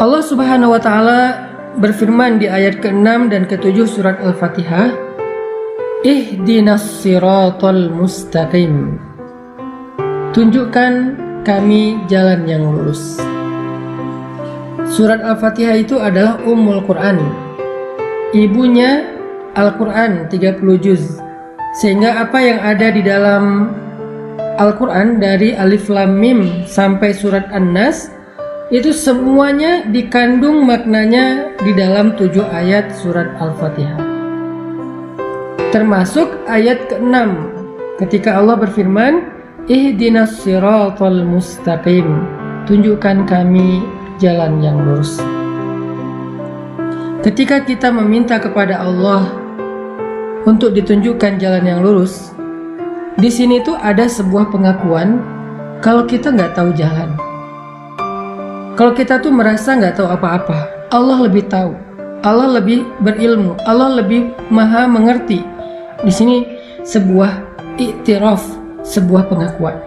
Allah Subhanahu wa taala berfirman di ayat ke-6 dan ke-7 surat Al-Fatihah, Ihdinas siratal mustaqim. Tunjukkan kami jalan yang lurus. Surat Al-Fatihah itu adalah Ummul Quran. Ibunya Al-Quran 30 juz. Sehingga apa yang ada di dalam Al-Quran dari Alif Lam Mim sampai surat An-Nas itu semuanya dikandung maknanya di dalam 7 ayat surat Al-Fatihah. Termasuk ayat ke-6 ketika Allah berfirman, Ihdinas siratal mustaqim. Tunjukkan kami jalan yang lurus. Ketika kita meminta kepada Allah untuk ditunjukkan jalan yang lurus, di sini tuh ada sebuah pengakuan kalau kita nggak tahu jalan. Kalau kita tuh merasa nggak tahu apa-apa, Allah lebih tahu, Allah lebih berilmu, Allah lebih maha mengerti. Di sini sebuah iktiraf, sebuah pengakuan.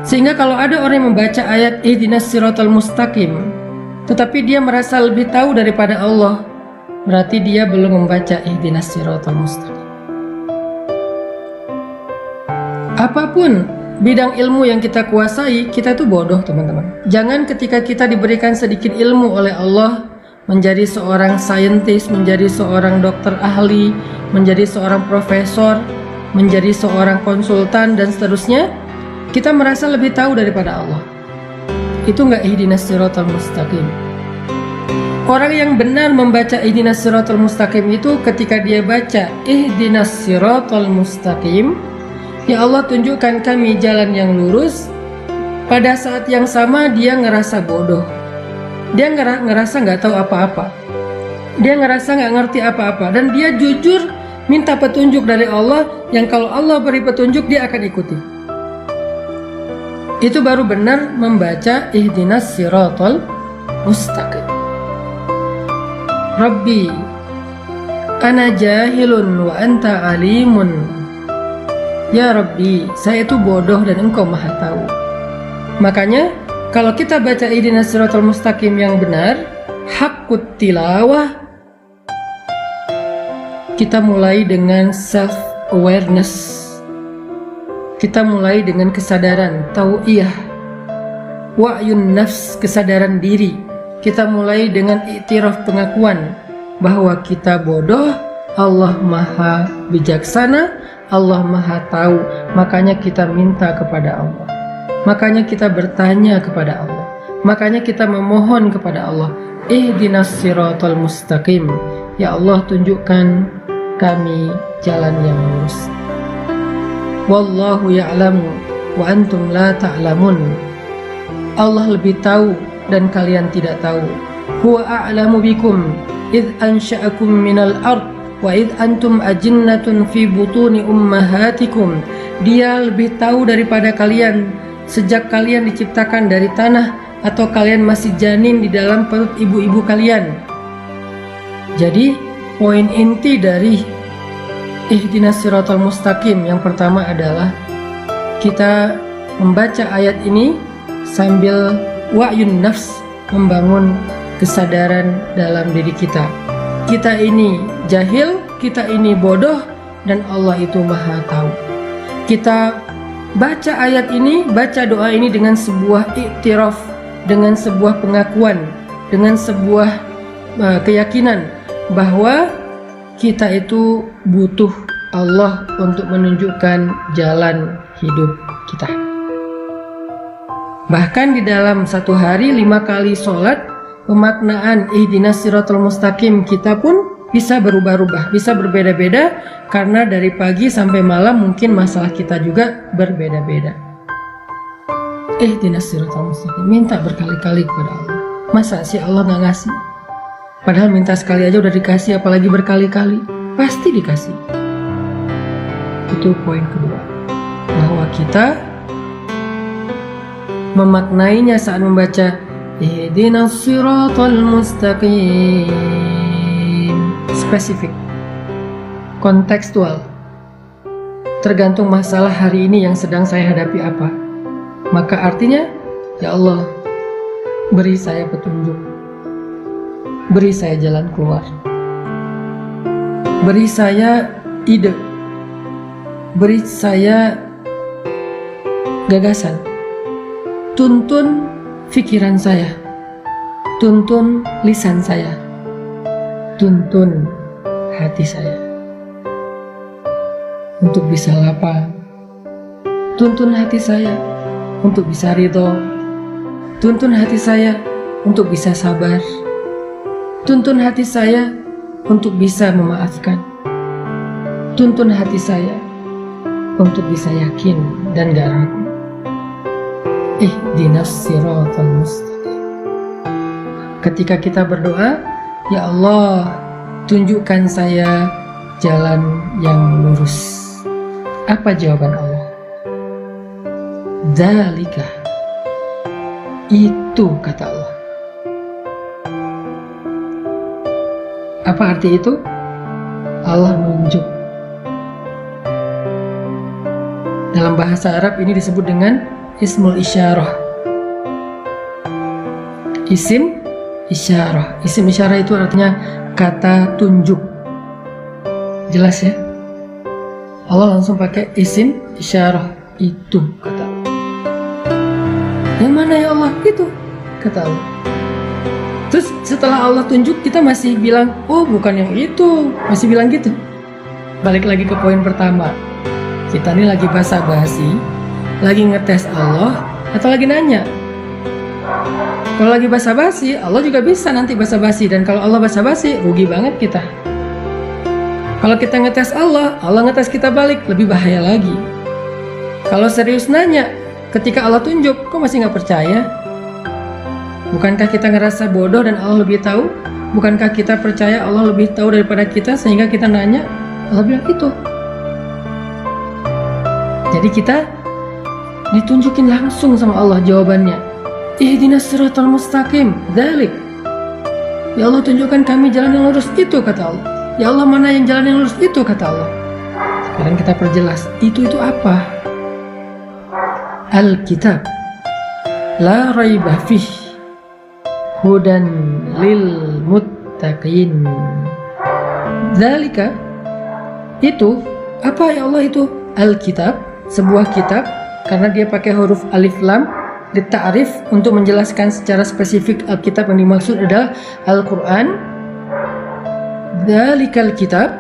Sehingga kalau ada orang yang membaca ayat Ihdinas siratal mustaqim, tetapi dia merasa lebih tahu daripada Allah, berarti dia belum membaca Ihdinas siratal mustaqim. Apapun bidang ilmu yang kita kuasai, kita tuh bodoh teman-teman. Jangan ketika kita diberikan sedikit ilmu oleh Allah, menjadi seorang saintis, menjadi seorang dokter ahli, menjadi seorang profesor, menjadi seorang konsultan dan seterusnya, kita merasa lebih tahu daripada Allah. Itu enggak Ihdinas siratal mustaqim. Orang yang benar membaca Ihdinas siratal mustaqim itu ketika dia baca Ihdinas siratal mustaqim, ya Allah tunjukkan kami jalan yang lurus, pada saat yang sama dia ngerasa bodoh. Dia ngerasa nggak tahu apa-apa. Dia ngerasa nggak ngerti apa-apa. Dan dia jujur minta petunjuk dari Allah, yang kalau Allah beri petunjuk dia akan ikuti. Itu baru benar membaca Ihdinas siratal mustaqim. Rabbi, ana jahilun wa anta alimun. Ya Rabbi, saya itu bodoh dan Engkau maha tahu. Makanya kalau kita baca Ihdinas siratal mustaqim yang benar, haqqut tilawah, kita mulai dengan self awareness. Kita mulai dengan kesadaran tau'iyah, wa'yun nafs, kesadaran diri. Kita mulai dengan iktiraf, pengakuan bahwa kita bodoh, Allah maha bijaksana, Allah maha tahu. Makanya kita minta kepada Allah, makanya kita bertanya kepada Allah, makanya kita memohon kepada Allah, Ihdinas siratal mustaqim. Ya Allah tunjukkan kami jalan yang lurus. Wallahu ya'lamu wa antum la ta'lamun. Allah lebih tahu dan kalian tidak tahu. Huwa a'lamu bikum idh ansha'akum minal ard wa idh antum ajinnatun fi butuni ummahatikum. Dia lebih tahu daripada kalian sejak kalian diciptakan dari tanah atau kalian masih janin di dalam perut ibu-ibu kalian. Jadi poin inti dari Ihdinas siratal mustaqim yang pertama adalah kita membaca ayat ini sambil wa'yun nafs, membangun kesadaran dalam diri kita. Kita ini jahil, kita ini bodoh, dan Allah itu maha tahu. Kita baca ayat ini, baca doa ini dengan sebuah iktiraf, dengan sebuah pengakuan, dengan sebuah keyakinan bahwa kita itu butuh Allah untuk menunjukkan jalan hidup kita. Bahkan di dalam satu hari 5 kali sholat, pemaknaan Ihdinas siratal mustaqim kita pun bisa berubah-ubah, bisa berbeda-beda, karena dari pagi sampai malam mungkin masalah kita juga berbeda-beda. Ihdinas siratal mustaqim, minta berkali-kali kepada Allah. Masa sih Allah nggak ngasih? Padahal minta sekali aja udah dikasih, apalagi berkali-kali, pasti dikasih. Itu poin kedua, bahwa kita memaknainya saat membaca Ihdinas siratal mustaqim. Spesifik, kontekstual, tergantung masalah hari ini yang sedang saya hadapi apa. Maka artinya, ya Allah, Beri saya petunjuk, beri saya jalan keluar, beri saya ide, beri saya gagasan. Tuntun pikiran saya, tuntun lisan saya, tuntun hati saya untuk bisa lapang. Tuntun hati saya untuk bisa ridho. Tuntun hati saya untuk bisa sabar. Tuntun hati saya untuk bisa memaafkan. Tuntun hati saya untuk bisa yakin dan gak ragu. Ihdinas siratal mustaqim. Ketika kita berdoa, ya Allah, tunjukkan saya jalan yang lurus. Apa jawaban Allah? Dzalika, itu kata Allah. Apa arti itu? Allah nunjuk. Dalam bahasa Arab ini disebut dengan ismul isyarah. Isim isyarah. Isim isyarah itu artinya kata tunjuk. Jelas ya? Allah langsung pakai isim isyarah. Itu kata Allah. Yang mana ya Allah? Itu kata Allah. Terus setelah Allah tunjuk, kita masih bilang, oh bukan yang itu. Masih bilang gitu. Balik lagi ke poin pertama. Kita ini lagi basa-basi, lagi ngetes Allah, atau lagi nanya. Kalau lagi basa-basi, Allah juga bisa nanti basa-basi. Dan kalau Allah basa-basi, rugi banget kita. Kalau kita ngetes Allah, Allah ngetes kita balik, lebih bahaya lagi. Kalau serius nanya, ketika Allah tunjuk, kok masih nggak percaya? Bukankah kita ngerasa bodoh dan Allah lebih tahu? Bukankah kita percaya Allah lebih tahu daripada kita sehingga kita nanya? Allah bilang itu. Jadi kita ditunjukin langsung sama Allah jawabannya. Ihdinas siratal mustaqim, dzalik. Ya Allah, tunjukkan kami jalan yang lurus, itu kata Allah. Ya Allah, mana yang jalan yang lurus, itu kata Allah. Sekarang kita perjelas, itu apa? Alkitab la raiba fih hudan lil muttaqin. Dzalika, itu apa ya Allah? Itu Alkitab, sebuah kitab, karena dia pakai huruf alif lam dita'rif untuk menjelaskan secara spesifik Alkitab yang dimaksud adalah Al-Quran. Dzalikal kitab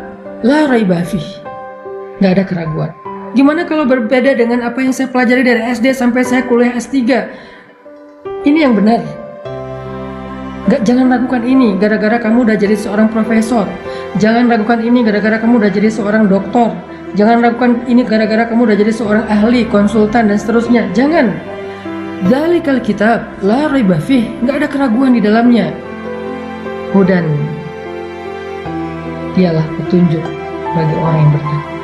la raiba fih, gak ada keraguan. Gimana kalau berbeda dengan apa yang saya pelajari dari SD sampai saya kuliah S3? Ini yang benar. Jangan ragukan ini gara-gara kamu udah jadi seorang profesor. Jangan ragukan ini gara-gara kamu udah jadi seorang doktor. Jangan ragukan ini gara-gara kamu udah jadi seorang ahli, konsultan, dan seterusnya. Jangan. Dzalikal kitab la raiba fih, gak ada keraguan di dalamnya. Hudan, dialah petunjuk bagi orang yang bertakwa.